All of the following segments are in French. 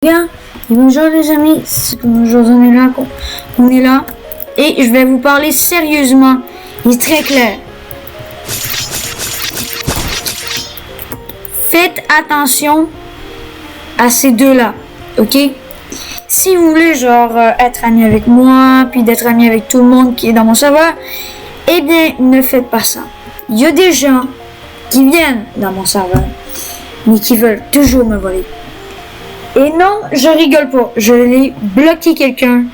Bien, bonjour les amis, bonjour, on est là et je vais vous parler sérieusement et très clair. Faites attention à ces deux-là, ok? Si vous voulez genre être ami avec moi, puis d'être ami avec tout le monde qui est dans mon serveur, eh bien ne faites pas ça. Il y a des gens qui viennent dans mon serveur, mais qui veulent toujours me voler. Et non, je rigole pas. Je l'ai bloqué quelqu'un.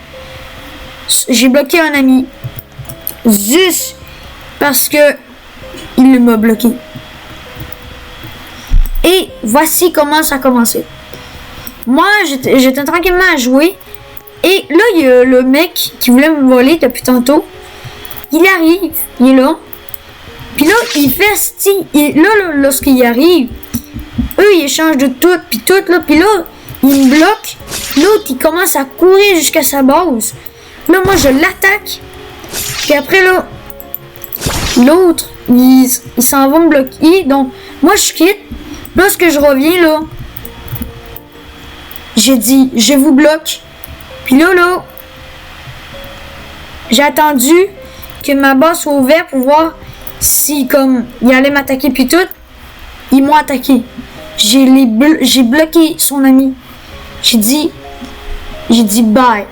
J'ai bloqué un ami. Juste parce que il m'a bloqué. Et voici comment ça a commencé. Moi, j'étais tranquillement à jouer. Et là, il y a le mec qui voulait me voler depuis tantôt. Il arrive. Il est là. Puis là, il fait... Là, lorsqu'il arrive, eux, ils échangent de tout. Puis tout, là. Puis là... il me bloque, l'autre il commence à courir jusqu'à sa base. Là moi je l'attaque. Puis après là, l'autre il s'en va me bloquer. Donc moi je quitte. Lorsque je reviens là, j'ai dit je vous bloque. Puis là, j'ai attendu que ma base soit ouverte pour voir si comme il allait m'attaquer puis tout. Ils m'ont attaqué. J'ai bloqué son ami. J'ai dit bye.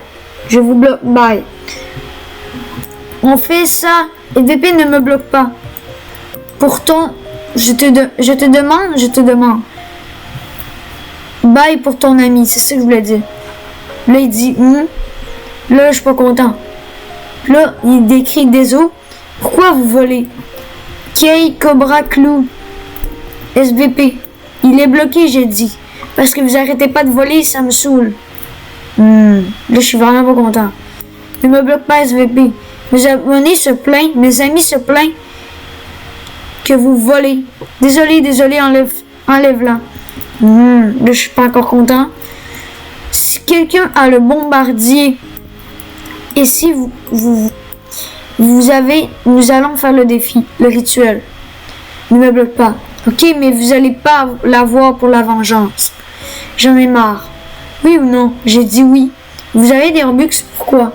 Je vous bloque, bye. On fait ça. EVP ne me bloque pas. Pourtant, je te demande. Bye pour ton ami. C'est ça que je voulais dire. Là, il dit, là, je suis pas content. Là, il décrit des os. Pourquoi vous volez? Kay, Cobra, Clou, SVP. Il est bloqué, j'ai dit. Parce que vous arrêtez pas de voler, ça me saoule. Là, je suis vraiment pas content. Ne me bloque pas, SVP. Mes abonnés se plaignent, mes amis se plaignent que vous volez. Désolé, enlève-la. Là, je suis pas encore content. Si quelqu'un a le bombardier, et si vous avez, nous allons faire le défi, le rituel. Ne me bloque pas. Ok, mais vous allez pas l'avoir pour la vengeance. J'en ai marre. Oui ou non? J'ai dit oui. Vous avez des Robux? Pourquoi?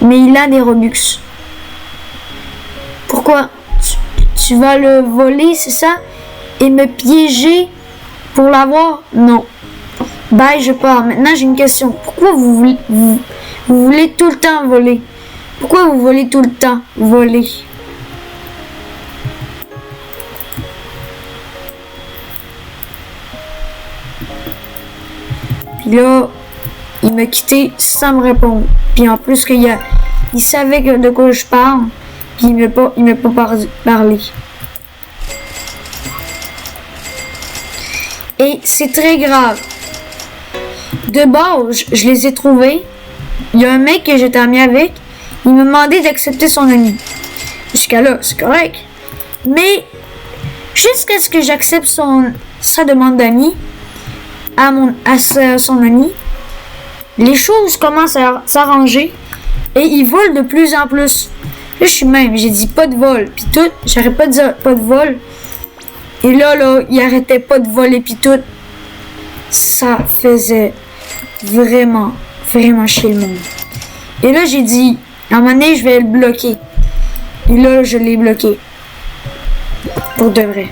Mais il a des Robux. Pourquoi? Tu vas le voler, c'est ça? Et me piéger pour l'avoir? Non. Bye, je pars. Maintenant, j'ai une question. Pourquoi vous voulez tout le temps voler? Pourquoi vous voulez tout le temps voler? Puis là, il m'a quitté sans me répondre. Puis en plus il savait de quoi je parle. Puis il m'a pas parlé. Et c'est très grave. De base, je les ai trouvés. Il y a un mec que j'étais ami avec. Il m'a demandé d'accepter son ami. Jusqu'à là, c'est correct. Mais jusqu'à ce que j'accepte sa demande d'ami, à son ami, les choses commencent à s'arranger et il vole de plus en plus. Là, j'ai dit pas de vol, puis tout, j'arrête pas de dire pas de vol. Et là, il arrêtait pas de voler, puis tout. Ça faisait vraiment chier le monde. Et là, j'ai dit, à un moment donné, je vais le bloquer. Et là, je l'ai bloqué. Pour de vrai.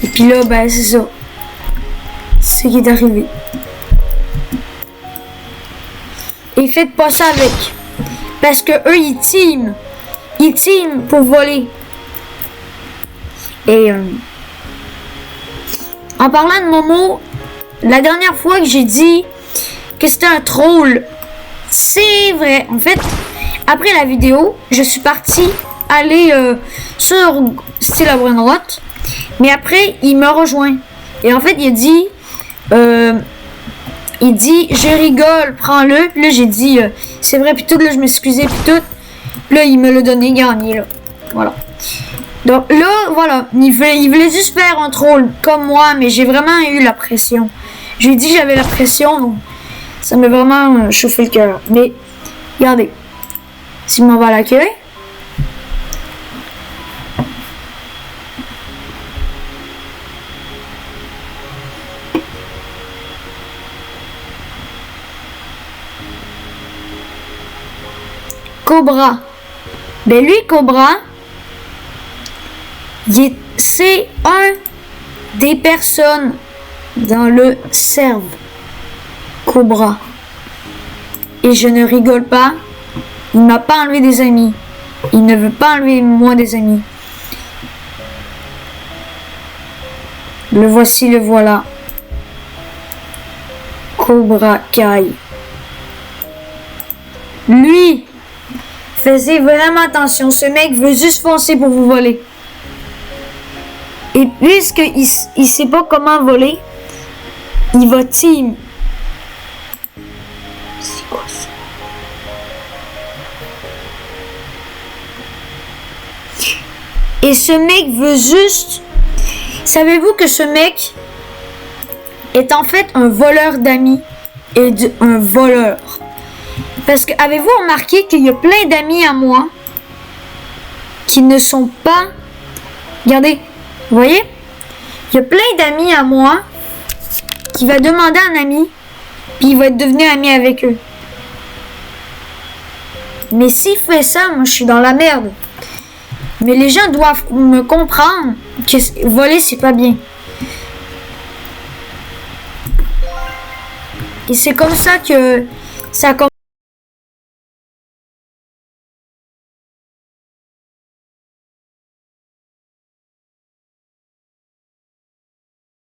Et puis là, ben c'est ça. C'est ce qui est arrivé. Et faites pas ça avec. Parce que eux, ils teament. Ils teament pour voler. Et en parlant de Momo, la dernière fois que j'ai dit que c'était un troll, c'est vrai. En fait, après la vidéo, je suis partie aller sur Style à Brainrot. Mais après, il me rejoint. Et en fait, il dit, je rigole, prends-le. Puis là, j'ai dit, c'est vrai, puis tout, là, je m'excusais, puis tout. Puis là, il me l'a donné, gagné, là. Voilà. Donc là, voilà, il voulait juste faire un troll comme moi, mais j'ai vraiment eu la pression. Je lui ai dit que j'avais la pression, donc ça m'a vraiment chauffé le cœur. Mais Regardez. Si je m'en vais à l'accueil. Cobra. Ben lui, Cobra, c'est un des personnes dans le cerveau. Cobra. Et je ne rigole pas. Il m'a pas enlevé des amis. Il ne veut pas enlever moi des amis. Le voici, le voilà. Cobra Kai. Lui, faisez vraiment attention. Ce mec veut juste foncer pour vous voler. Et puisqu'il ne sait pas comment voler, il va team. C'est quoi ça? Et ce mec veut juste... Savez-vous que ce mec est en fait un voleur d'amis et un voleur? Parce que avez-vous remarqué qu'il y a plein d'amis à moi qui ne sont pas... Regardez, vous voyez? Il y a plein d'amis à moi qui va demander un ami, puis il va être devenu ami avec eux. Mais s'il fait ça, moi je suis dans la merde. Mais les gens doivent me comprendre que voler c'est pas bien. Et c'est comme ça que ça a commencé.